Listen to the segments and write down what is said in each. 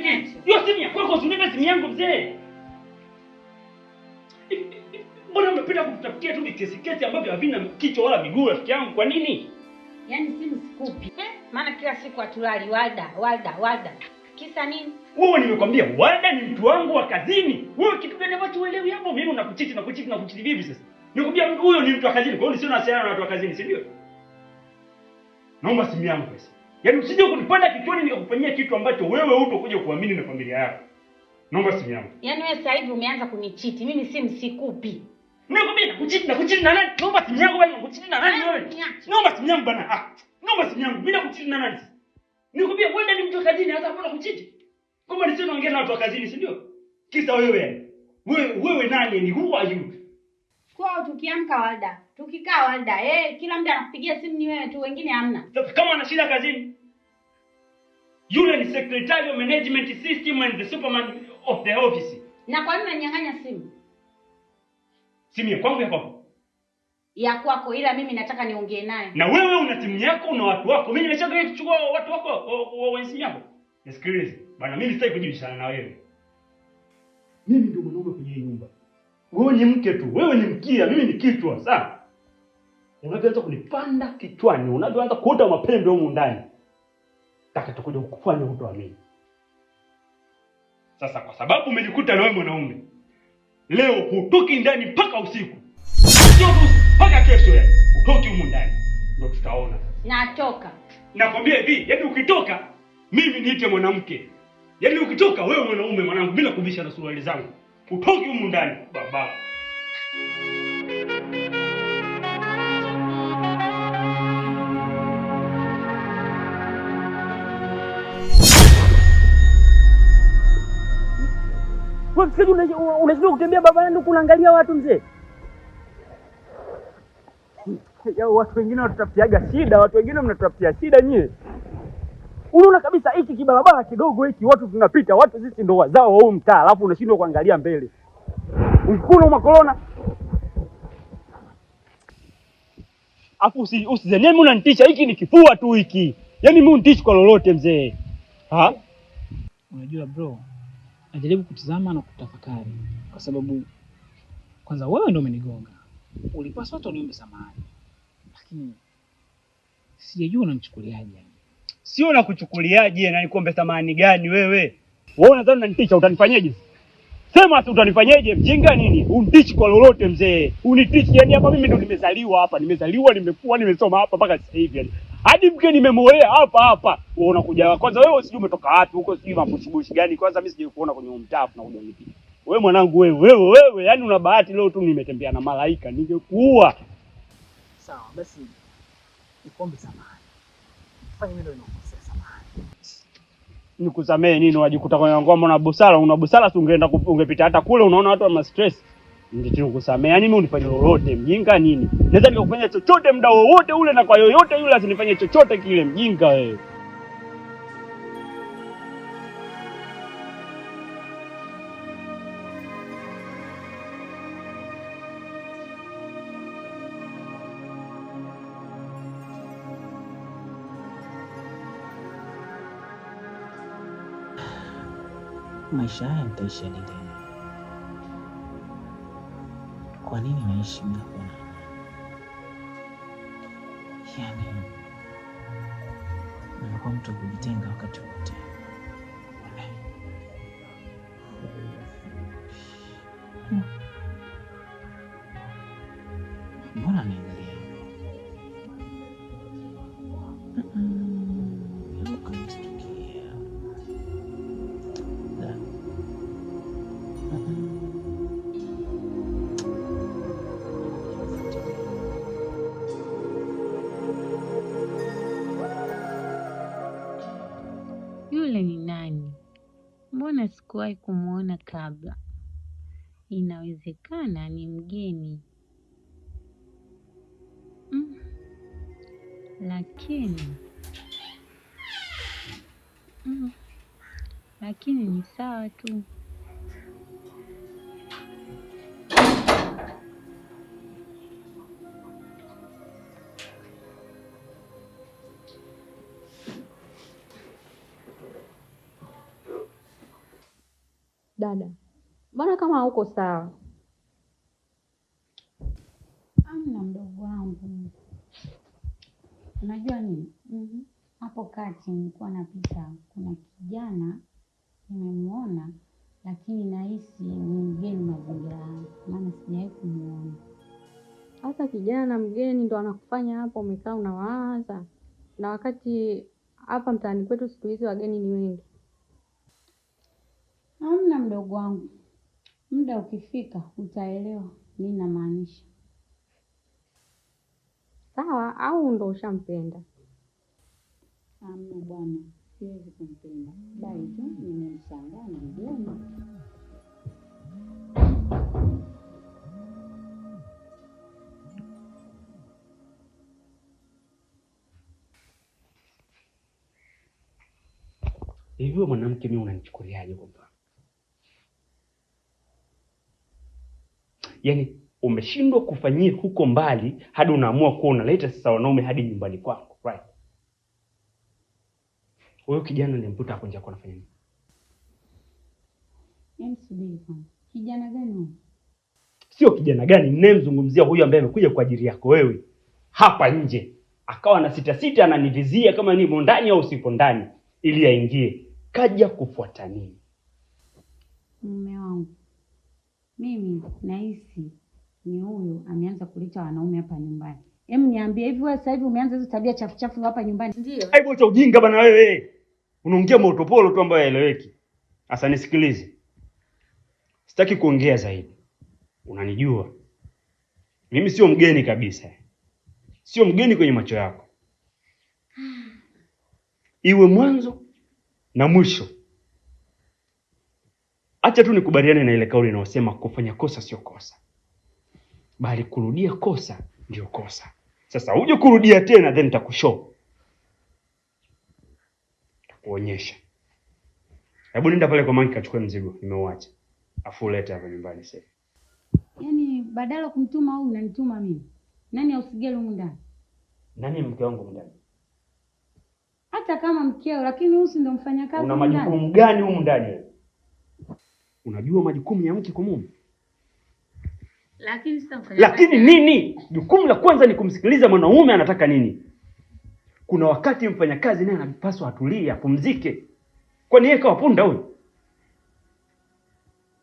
Hiyo simu yako usinipe simu yangu mzee. Mbona umependa kutafutia tu kesi ambavyo havina kichwa wala miguu rafiki yangu? Kwa nini? Yaani simu sikupi. Maana kila siku atulali Walda. Kisa nini? Wewe nimekwambia Walda ni mtu wangu wa kazini. Wewe kitu gani ambacho uelewi hapo? Mimi nakuchiti vipi sasa? Nikwambia huyo ni mtu wa kazini. Kwa hiyo sio nasiana na watu wa kazini, si ndio? Naomba simu yangu pesa. Yaani usije kunipanda kichwani nikakufanyia kitu ambacho wewe hutokuja kuamini na familia yako. Naomba simu yangu. Yaani wewe sasa hivi umeanza kunichiti. Mimi simu sikupi. Nikwambia nakuchiti na nani? Naomba simu yangu bwana, nakuchiti na nani wewe? Naomba simu yangu bwana. Naomba simu yangu. Mimi nakuchiti na nani? Nikwambia Walda ni mtu wa kazini, hata mbona kuchiti? Kama nisio naongea na watu wa kazini, si ndio? Kisa wewe. Wewe nani ni who are you? Kwao tukiamka Walda, tukikaa Walda, kila mtu anakupigia simu ni wewe tu, wengine hamna. Kama ana shida kazini. Yule ni secretary of management system and the superman of the office. Na kwa nini unanyang'anya simu? Simu ya kwangu ya kwako? Ya kwako, ila mimi nataka niongee naye. Na wewe una simu yako una watu wako. Mimi nimeshaanza kuchukua watu wako wa simu yako. Nisikilize. Bana mimi sitaki kujibishana na wewe. Mimi ndio mwanaume kwenye hii nyumba. Wewe ni mke tu. Wewe ni mkia, mimi ni kichwa, sawa? Unaanza kunipanda kichwani, unaanza kuota mapembe huko ndani. Taka tukuja kukufanya hutoamini. Sasa kwa sababu umenikuta na wewe mwanaume, leo hutoki ndani mpaka usiku. Sio mpaka kesho yani. Utoki huko ndani. Ndio tutaona. Natoka. Nakwambia hivi, yaani ukitoka mimi niite mwanamke. Yaani ukitoka wewe mwanaume mwanangu bila kubisha na suruali zangu. Utoki huko ndani, baba. Wewe sasa unashindwa kutembea barabarani huko unaangalia watu mzee? Ya watu wengine watutafutiaga shida, watu wengine mnatutafutia shida nyie. Unaona kabisa hiki kibarabara kidogo hiki watu tunapita, watu sisi ndo wazao wa huu mtaa, alafu unashindwa kuangalia mbele. Unkuna makolona. Afu usizenie mimi unanitisha, hiki ni kifua tu hiki. Yaani mimi unitishi kwa lolote mzee. Ha? Unajua bro, najaribu kutizama na kutafakari kwa sababu kwanza wewe ndio umenigonga. Ulipaswa hata uniombe samahani. Lakini sijajua unanichukuliaje. Sio na kuchukuliaje na nikuombe samahani gani wewe? Wewe unadhani unanitisha utanifanyaje? Sema tu utanifanyaje mjinga nini? Unitishi kwa lolote mzee. Unitishi yani hapa mimi ndo nimezaliwa hapa. Nimezaliwa, nimekuwa, nimesoma hapa mpaka sasa hivi yani. Hadi mke nimemolea hapa. Wewe unakuja kwanza wewe usijui umetoka wapi huko sijui mabushubushi gani kwanza mimi sije kuona kwenye mtaa na kuja unipiga. Wewe mwanangu wewe yani una bahati leo tu nimetembea na malaika ningekuua. Sawa basi nikuombe samahani. Fanya mimi ndio ninakosea samahani. Nikusamee nini wajikuta kwenye ngoma na busara, una busara si ungepita hata kule unaona watu wana stress. Ndio nikusamee. Yaani mimi unifanye lolote mjinga nini? Naweza nikakufanya chochote muda wowote ule na kwa yoyote yule asinifanye chochote kile mjinga wewe. Maisha haya nitaishi hadi lini? Kwa nini naishi bila kuona? Yaani nimekuwa mtu wa kujitenga wakati wote. Mbona naangalia hivi? Yule ni nani? Mbona sikuwahi kumuona kabla? Inawezekana ni mgeni. Lakini ni sawa tu. Dada, mbona kama hauko sawa? Amna mdogo wangu. Unajua nini? Hapo kati nilikuwa napita, kuna kijana nimemuona, lakini nahisi ni mgeni mazingira yangu, maana sijawahi kumuona. Hata kijana mgeni ndo anakufanya hapo umekaa unawaza, na wakati hapa mtaani kwetu siku hizi wageni ni wengi. Amna mdogo wangu, muda ukifika utaelewa nini namaanisha. Sawa, au ndo ushampenda? Amna bwana, siwezi kumpenda, bali tu nimemshangaa na mgeni. Hivyo mwanamke, mimi unanichukuliaje kwa mfano? Yaani umeshindwa kufanyia huko mbali hadi unaamua kuwa unaleta sasa wanaume hadi nyumbani kwako, right? Huyo kijana nilimkuta hapo nje anafanya nini? Yaani subiri kwanza. Kijana gani huyo? Sio kijana gani, ninayemzungumzia huyu ambaye amekuja kwa ajili yako wewe. Hapa nje akawa na sita ananivizia kama nimo ndani au sipo ndani ili aingie. Kaja kufuata nini? Mume wangu, mimi nahisi ni huyu ameanza kuleta wanaume hapa nyumbani. Hem, niambie hivi wewe sasa hivi umeanza hizo tabia chafu hapa nyumbani? Ndio. Aibu cha ujinga bana wewe. Unaongea motopolo tu ambayo haeleweki. Sasa nisikilize. Sitaki kuongea zaidi. Unanijua. Mimi sio mgeni kabisa. Sio mgeni kwenye macho yako. Iwe mwanzo na mwisho. Acha tu nikubaliane na ile kauli inayosema kufanya kosa sio kosa, bali kurudia kosa ndio kosa. Sasa uje kurudia tena, then nitakushow. Nitakuonyesha. Hebu nenda pale kwa mangi kachukue mzigo, nimeuacha. Afu leta hapa nyumbani sasa. Yaani badala kumtuma huyu unanituma mimi. Nani ausigele humu ndani? Nani mke wangu ndani? Hata kama mkeo, lakini huyu si ndo mfanyakazi. Una majukumu gani humu ndani wewe? Unajua majukumu ya mke kwa mume? Lakini sasa mfanyakazi. Lakini nini? Jukumu la kwanza ni kumsikiliza mwanaume anataka nini. Kuna wakati mfanyakazi naye anapaswa atulie, apumzike. Kwani yeye kawa punda huyu?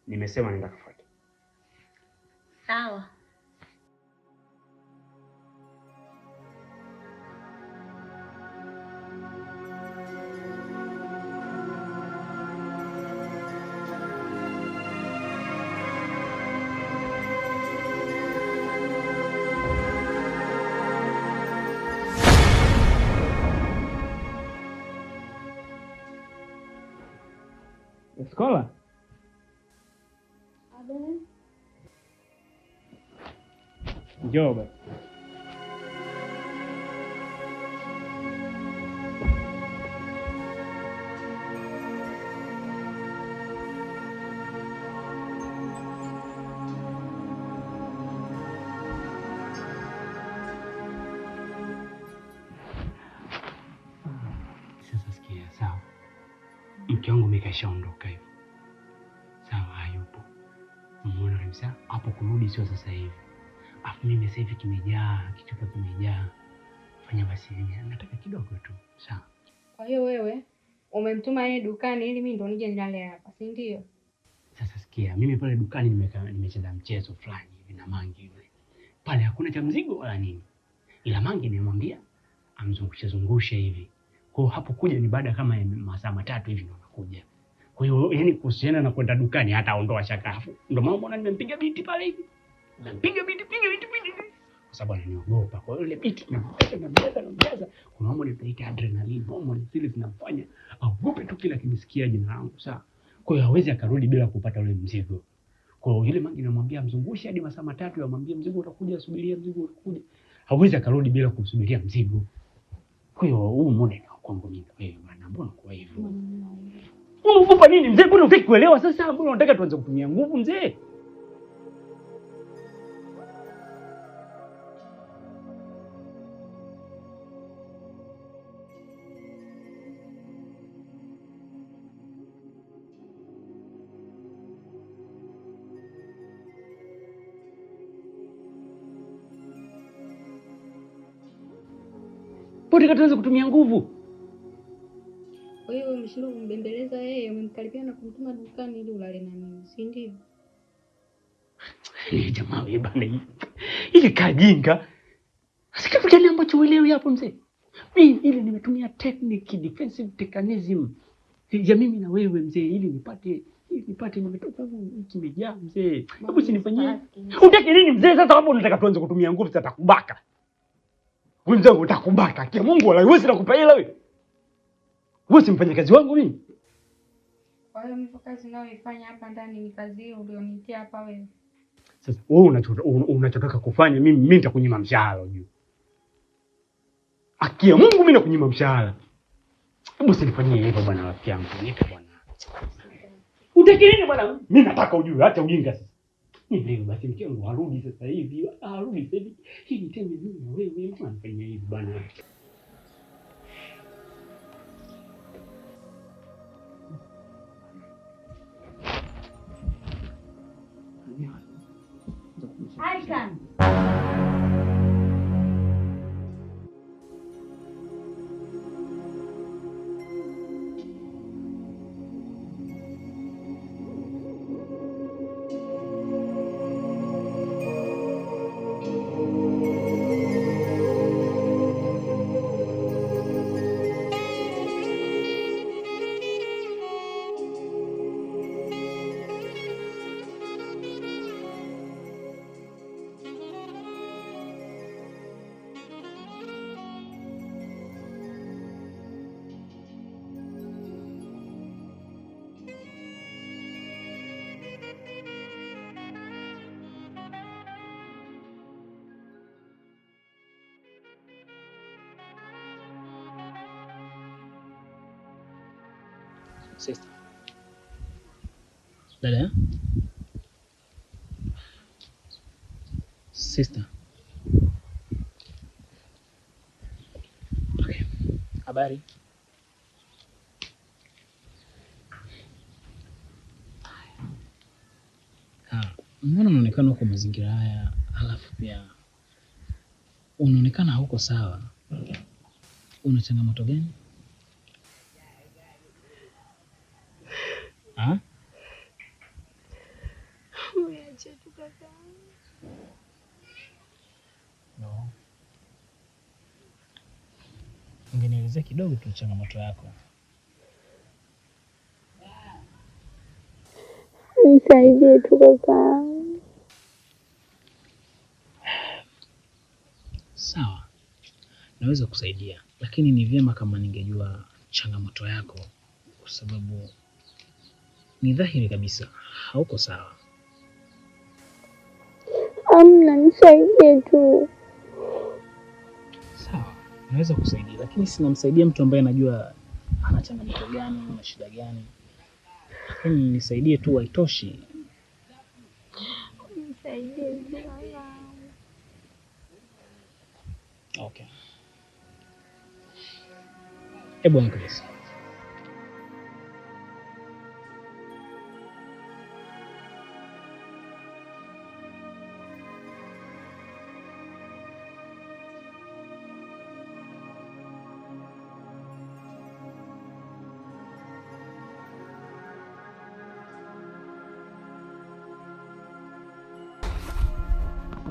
Nimesema nenda kafuate. Sawa. Skola? Njoo basi. Sasa sikia, sawa. Mke wangu ameshaondoka hivi. Sawa, hayupo. Umeona kabisa hapo kurudi sio sasa hivi. Afu mimi sasa hivi kimejaa, kichwa kimejaa. Fanya basi nataka kidogo tu. Sawa. Kwa hiyo wewe umemtuma yeye dukani ili mimi ndo nije nilale hapa, si ndio? Sasa sikia, mimi pale dukani nimecheza mchezo fulani hivi na Mangi yule. Pale hakuna cha mzigo wala nini. Ila Mangi nimemwambia amzungushe hivi. Kwa hapo kuja ni baada kama masaa 3 hivi ndo nakuja. Kwa hiyo yani kuhusiana na kwenda dukani hata aondoa shakafu. Ndio maana mbona nimempiga biti pale hivi. Nampiga biti. Kwa sababu ananiogopa. Kwa hiyo ile biti namjaza. Kuna mambo nitaita adrenaline, mambo zile zinamfanya aogope tu kila kimsikia jina langu, sawa. Kwa hiyo hawezi akarudi bila kupata ule mzigo. Kwa hiyo yule Mangi namwambia mzungushe hadi masaa 3, amwambie mzigo utakuja, subiria mzigo utakuja. Hawezi akarudi bila kusubiria mzigo. Kwa hiyo huu muda ni kwangu mimi. Wewe bwana, mbona kwa hivyo? Unaogopa nini mzee? Mbona unataka kuelewa sasa? Mbona unataka tuanze kutumia nguvu mzee? unataka tuanze kutumia nguvu? Kwa hiyo umeshindwa kumbembeleza yeye, umemkaribia na kumtuma dukani ili ulale na mimi, si ndio? Ni jamaa wewe bana. Ile kajinga. Sasa kitu gani ambacho uelewi hapo mzee? Mimi ile nimetumia technique, defensive mechanism ya mimi na wewe mzee, ili nipate nimetoka huko kimejaa mzee. Hebu sinifanyie. Unataka nini mzee? Sasa hapo unataka tuanze kutumia nguvu, sasa takubaka. Wewe mzee utakubaka. Kia Mungu wala wewe sinakupa hela wewe. Wewe si mfanyakazi wangu mimi. Kwa hiyo mimi kazi nayoifanya hapa ndani ni kazi hiyo ulionitia hapa wewe. Sasa wewe unachotaka kufanya mimi nitakunyima mshahara unajua. Akia Mungu mimi nakunyima mshahara. Hebu sinifanyie hivyo bwana rafiki yangu. Nipe bwana. Utaki nini bwana? Mimi nataka ujue, acha ujinga sasa. Mimi basi mke wangu arudi sasa hivi. Arudi sasa hivi. Hii ni teme mimi na wewe mbona unafanya hivi bwana? Aikan. Sister. Dada? Sister. Okay. Habari? Mbona unaonekana uko mazingira haya, halafu pia unaonekana hauko sawa. Una changamoto gani? Umeacha tu kaka. No. Ungenielezea kidogo tu changamoto yako. Nisaidie tu kaka. Sawa. Naweza kusaidia, lakini ni vyema kama ningejua changamoto yako, kwa sababu ni dhahiri kabisa hauko sawa. Amna, nisaidie tu. Sawa, naweza kusaidia, lakini sinamsaidia mtu ambaye anajua ana changamoto gani, ana shida gani. Lakini nisaidie tu haitoshi. Nisaidie tu. Okay. Hebu angalia.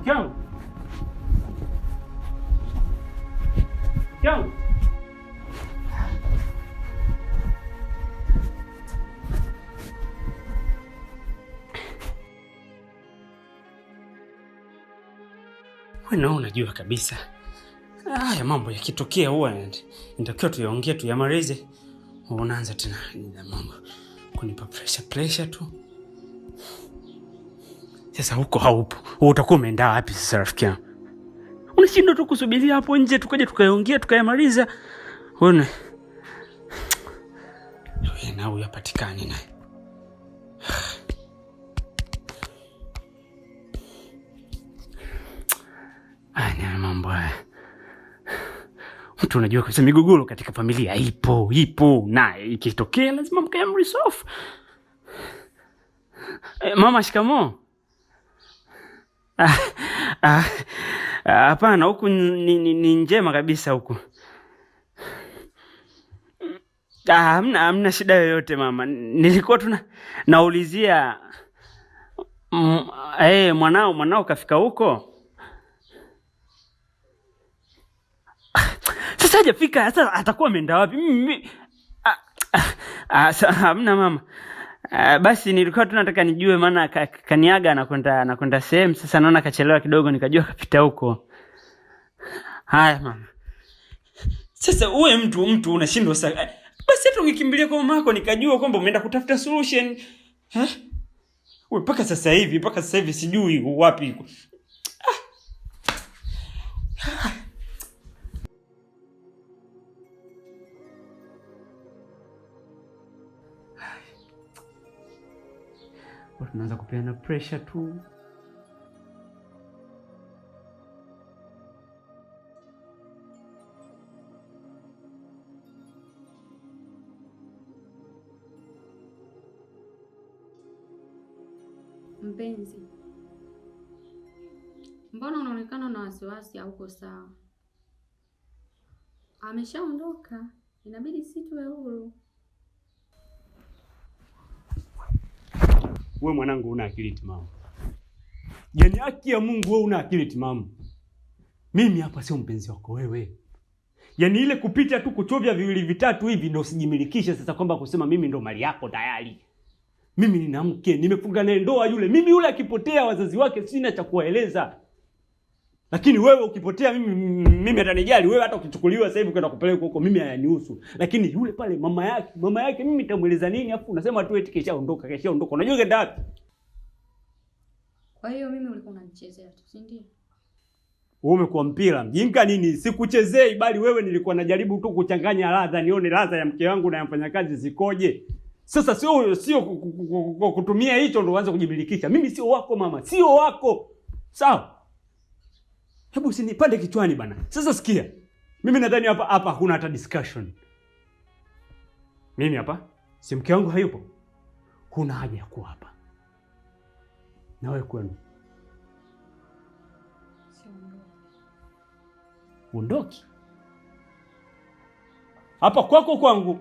Kiangu. Wewe unajua kabisa haya mambo yakitokea huwa nitakiwa tuyaongee tuyamalize. Unaanza tena na mambo kunipa pressure tu. Sasa huko haupo. Wewe utakuwa umeenda wapi sasa rafiki yangu? Unashindwa tu kusubiria hapo nje tukaje tukayaongea tukayamaliza. Wewe na huyu hapatikani naye. Aya mambo haya. Mtu unajua kwa migogoro katika familia ipo na ikitokea lazima mkayamresolve. Mama shikamoo. Hapana, huku ni njema kabisa huku. Hamna shida yoyote mama. Nilikuwa tu naulizia mwanao kafika huko? Sasa hajafika, sasa atakuwa ameenda wapi? Hamna mama. Basi nilikuwa tu nataka nijue, maana kaniaga anakwenda sehemu. Sasa naona kachelewa kidogo, nikajua kapita huko. Haya mama. Sasa uwe mtu unashindwa sasa. Basi hata ukikimbilia kwa mama yako nikajua kwamba umeenda kutafuta solution. Wewe mpaka sasa hivi sijui wapi. Tunaanza kupeana pressure tu. Mpenzi, mbona unaonekana na wasiwasi? Hauko sawa? Ameshaondoka, inabidi si tuwe huru. Wewe mwanangu una akili timamu. Yaani haki ya Mungu wewe una akili timamu. Mimi hapa sio mpenzi wako wewe. Yaani ile kupita tu kuchovya viwili vitatu hivi ndio usijimilikishe sasa kwamba kusema mimi ndo mali yako tayari. Mimi nina mke, nimefunga naye ndoa yule. Mimi yule akipotea wazazi wake sina cha kuwaeleza. Lakini wewe ukipotea mimi atanijali. Wewe hata ukichukuliwa sasa hivi kwenda kupeleka huko mimi hayanihusu. Lakini yule pale mama yake mimi nitamueleza nini? Afu unasema tu eti keshaondoka. Unajua kaenda wapi? Kwa hiyo mimi ulikuwa unanichezea tu, si ndio? Wewe umekuwa mpira mjinga nini? Sikuchezei, bali wewe nilikuwa najaribu tu kuchanganya ladha, nione ladha ya mke wangu na ya mfanyakazi zikoje. Sasa sio kutumia hicho ndo uanze kujimilikisha. Mimi sio wako mama, sio wako. Sawa? Hebu usinipande kichwani bana. Sasa sikia. Mimi nadhani hapa hakuna hata discussion. Mimi hapa si mke wangu hayupo. Huna haja ya kuwa hapa. Na wewe kwenu. Ondoki. Hapa kwako kwangu.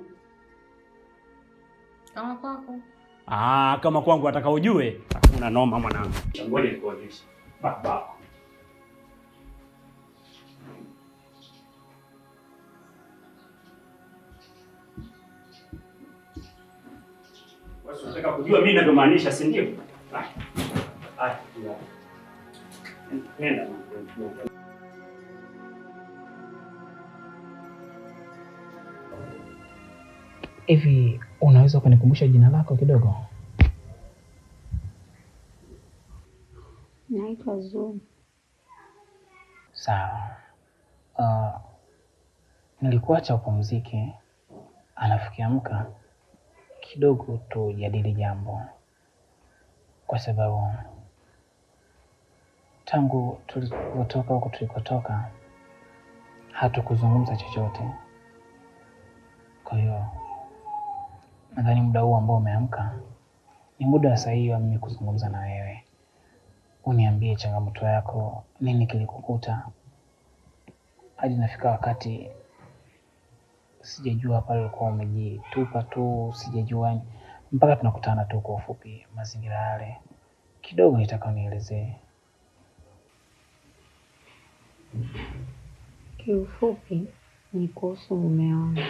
Kama kwako. Kama kwangu ataka ujue. Hakuna noma mwanangu. Ngoja nikuonyeshe. Baba. Wewe unataka kujua mimi ninavyomaanisha, si ndio? Nenda. Hivi unaweza kunikumbusha jina lako kidogo? Naitwa Zuu. Sawa. Nilikuacha upumzike, alafu kiamka kidogo tujadili jambo, kwa sababu tangu tulipotoka huko tulikotoka hatukuzungumza chochote. Kwa hiyo nadhani muda huu ambao umeamka ni muda sahihi wa mimi kuzungumza na wewe. Uniambie changamoto yako, nini kilikukuta hadi nafika wakati sijajua pale ulikuwa umejitupa tu, sijajua mpaka tunakutana tu. Kwa ufupi mazingira yale kidogo nitaka unielezee. Kiufupi ni kuhusu mume wangu.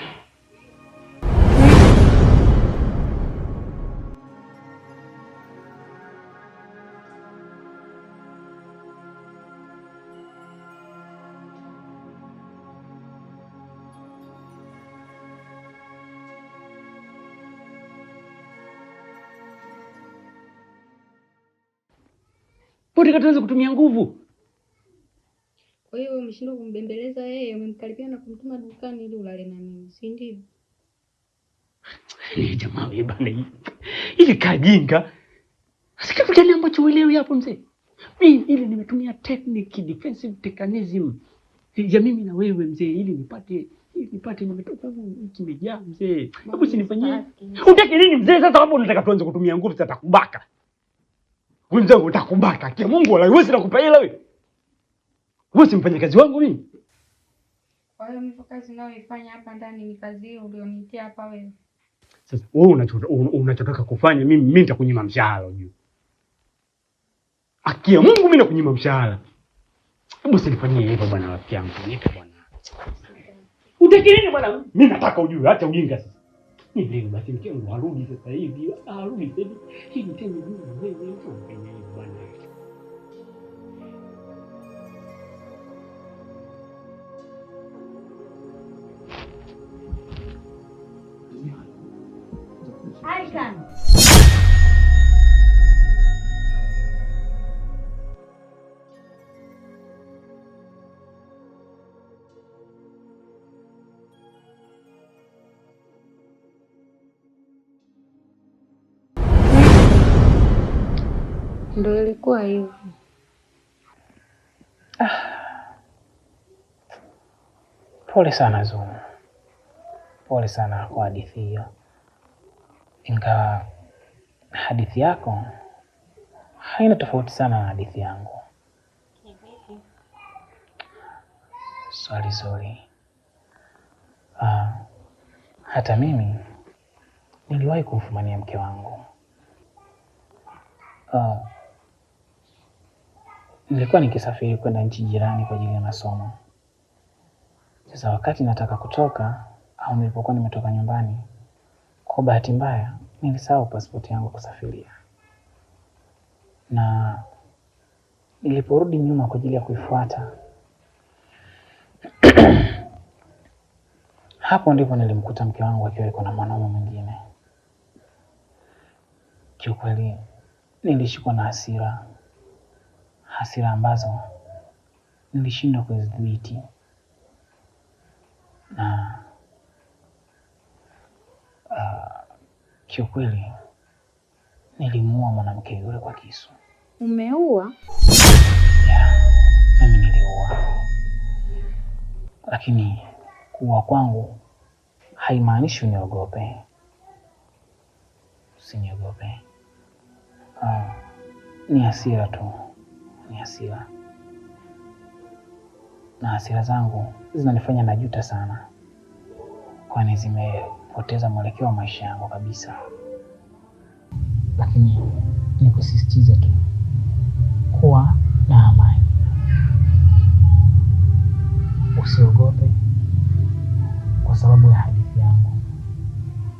Pote kataanza kutumia nguvu. Kwa hiyo umeshindwa kumbembeleza yeye, umemkaribia na kumtuma dukani ili ulale na mimi, si ndio? Ni jamaa wewe bana. Ile kajinga. Sasa kitu gani ambacho uelewi hapo mzee? Mimi ile nimetumia technique, defensive mechanism ya mimi na wewe mzee, ili nipate nimetoka huko kimejaa mzee. Hebu usinifanyie. Unataka nini mzee? Sasa hapo unataka tuanze kutumia nguvu, sasa takubaka. Wewe mzee utakubaka. Kia Mungu wala wewe sina kupa hela wewe. Wewe si mfanyakazi wangu mimi. Kwa hiyo mimi kazi nayoifanya hapa ndani ni kazi hiyo ulionitia hapa wewe. Sasa wewe unachotaka kufanya mimi nitakunyima mshahara unajua. Akia Mungu mimi nakunyima mshahara. Hebu usinifanyie hivyo bwana rafiki yangu. Nipe bwana. Utaki nini bwana? Mimi nataka ujue, acha ujinga sasa. Ni leo basi mkeo arudi sasa hivi. Arudi sasa hivi. Hivi tena wewe unafanya hivi bwana. Aikan. Ndio ilikuwa hivyo. Pole sana Zumu. Pole sana kwa hadithi hiyo. Ingawa hadithi yako haina tofauti sana na hadithi yangu. Swali zuri. Hata mimi niliwahi kumfumania mke wangu. Nilikuwa nikisafiri kwenda nchi jirani kwa ajili ya masomo. Sasa wakati nataka kutoka au nilipokuwa nimetoka nyumbani, kwa bahati mbaya nilisahau pasipoti yangu kusafiria. Na niliporudi nyuma kwa ajili ya kuifuata, hapo ndipo nilimkuta mke wangu akiwa yuko na mwanaume mwingine. Kiukweli nilishikwa na hasira ambazo nilishindwa kuzidhibiti. Na kiukweli nilimuua mwanamke yule kwa kisu. Umeua? Mimi niliua. Lakini kuua kwangu haimaanishi uniogope. Usiniogope. Ni hasira tu. Ni hasira. Na hasira zangu zinanifanya najuta sana. Kwani zimepoteza mwelekeo wa maisha yangu kabisa. Lakini nikusisitize tu kuwa na amani. Usiogope kwa sababu ya hadithi yangu.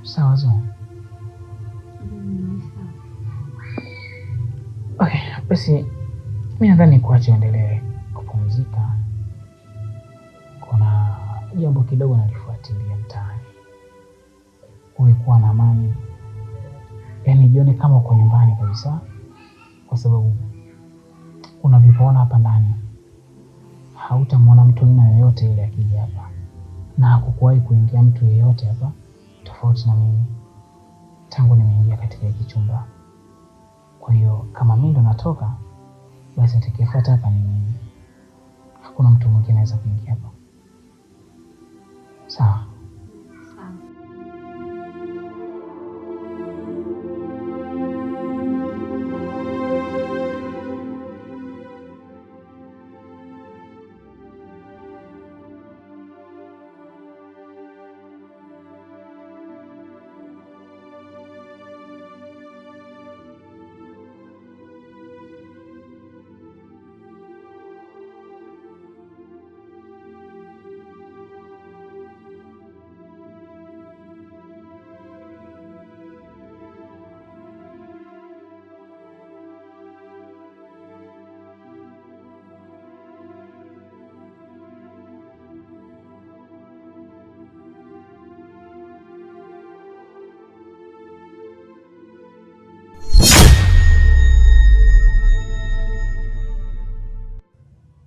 Sawa Zumu? Okay, basi mimi nadhani kuache uendelee kupumzika. Kuna jambo kidogo nalifuatilia mtaani. Kuwa na amani. Yaani jione kama uko nyumbani kabisa. Kwa sababu unavyoona hapa ndani hautamwona mtu aina yoyote ile akija hapa. Na hakukuwahi kuingia mtu yeyote hapa tofauti na mimi tangu nimeingia katika hiki chumba. Kwa hiyo kama mimi ndo natoka, basi atakayefuata hapa ni mimi. Hakuna mtu mwingine anaweza kuingia hapa. Sawa?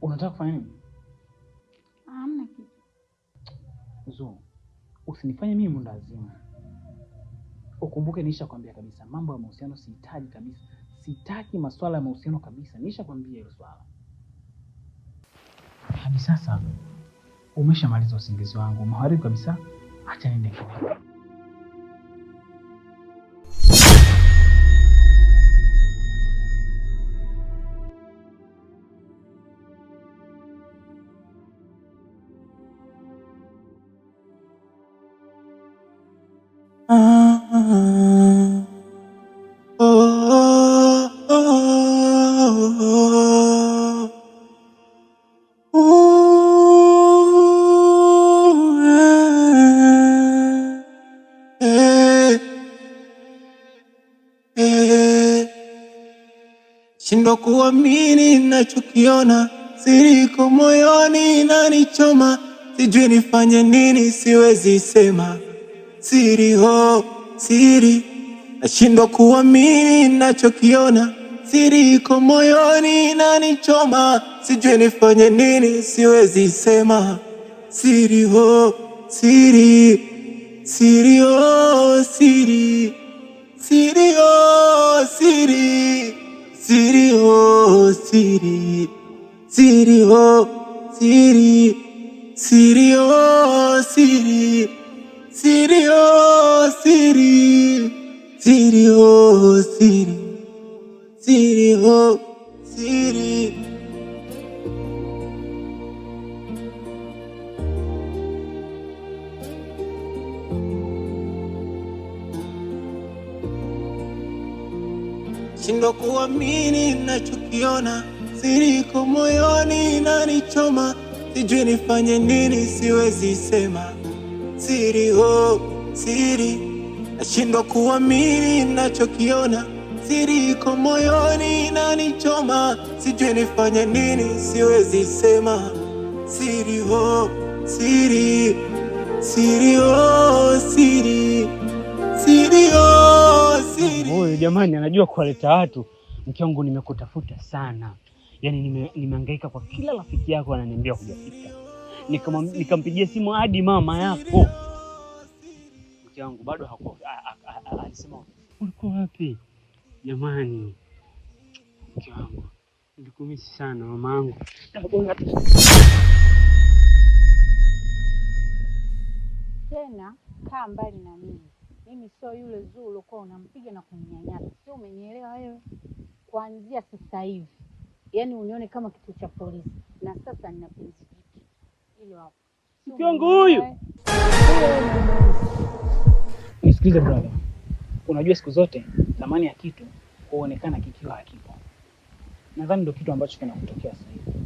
Unataka kufanya nini? Hamna kitu. Zumu, usinifanye mimi mwendawazimu. Ukumbuke nishakwambia kabisa mambo ya mahusiano sihitaji kabisa. Sitaki masuala ya mahusiano kabisa. Nishakwambia hilo swala. Hadi sasa umeshamaliza usingizi wangu. Umeharibu kabisa. Acha niende kwa. Shindwa kuamini ninachokiona, siri iko moyoni inanichoma, sijui nifanye nini siwezi sema. Siri ho, siri, nashindwa kuamini ninachokiona, siri iko moyoni inanichoma, sijui nifanye nini siwezi sema. Siri ho, siri, siri ho, siri, siri ho, siri, siri ho, siri, siri ho, siri, siri ho, siri, siri ho, siri, siri ho, siri, siri ho, siri. Shindwa kuamini ninachokiona, siri iko moyoni inanichoma, sijui nifanye nini siwezi sema. Siri ho, siri, nashindwa kuamini ninachokiona, siri iko moyoni inanichoma, sijui nifanye nini siwezi sema. Siri ho, siri, siri ho, siri, siri ho, siri. Huyu jamani anajua kuwaleta watu. Mke wangu nimekutafuta sana. Yaani nimehangaika kwa kila rafiki yako ananiambia hujafika. Nikampigia simu hadi mama yako. Mke wangu bado hakuwa. Alisema ulikuwa wapi? Jamani. Mke wangu nilikumisi sana mama yangu. Tena kaa mbali na mimi. Mimi sio yule Zuu uliokuwa unampiga na kumnyanyasa. Sio, umenielewa wewe? Kuanzia sasa hivi, yaani unione kama kituo cha polisi. Na sasa nina penzi jipya. Hilo hapo. Mke wangu huyu. Nisikilize brother. Unajua siku zote thamani ya kitu huonekana kikiwa hakipo. Nadhani ndio kitu ambacho kinakutokea sasa hivi.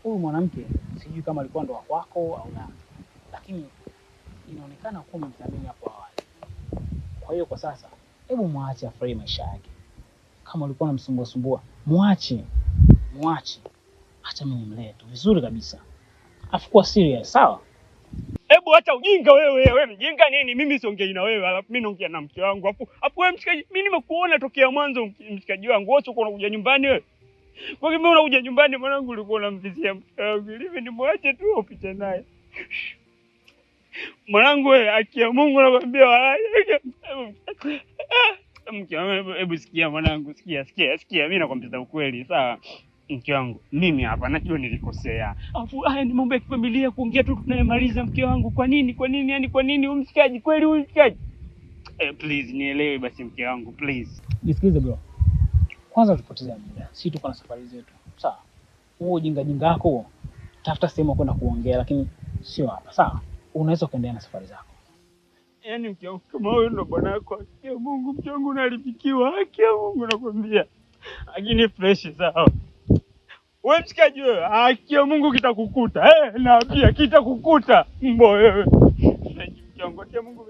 Huyu mwanamke sijui kama alikuwa ndo wako au la. Lakini inaonekana kuwa umemthamini hapo awali. Kwa hiyo kwa sasa, hebu muache afurahi maisha yake. Kama ulikuwa unamsumbua, muache. Acha mimi nimlee tu vizuri kabisa. Afukuwa serious, sawa? Hebu acha ujinga wewe mjinga nini? Mimi siongei na wewe, alafu mimi naongea na mke wangu. Afu wewe mshikaji, mimi nimekuona tokea mwanzo mshikaji wangu. Wewe uko unakuja nyumbani wewe? Kwa nini unakuja nyumbani mwanangu ulikuwa unamvizia mke wangu? Hivi ni mwache tu upite naye. Mwanangu wewe, haki ya Mungu nakwambia walai. Mke wangu, hebu sikia mwanangu, sikia. Mimi nakwambia ukweli, sawa? Mke wangu, mimi hapa najua nilikosea. Alafu haya ni mambo ya kifamilia kuongea tu tunayemaliza mke wangu. Kwa nini? Yaani kwa nini umsikaji kweli huyu msikaji? Please nielewe basi mke wangu, please. Nisikilize bro. Kwanza tupoteze muda. Sisi tuko na safari zetu. Sawa? Huo ujinga wako huo. Tafuta sehemu kwenda kuongea lakini sio hapa, sawa? Unaweza kuendelea na safari zako. Yaani mke wangu kama wewe ndo bwana wako, haki ya Mungu mke wangu nalipikiwa, haki ya Mungu nakwambia. Lakini fresh sawa. Wewe mshikaji wewe, haki ya Mungu kitakukuta. Na pia kitakukuta. Mbo wewe. Mke wangu, haki ya Mungu.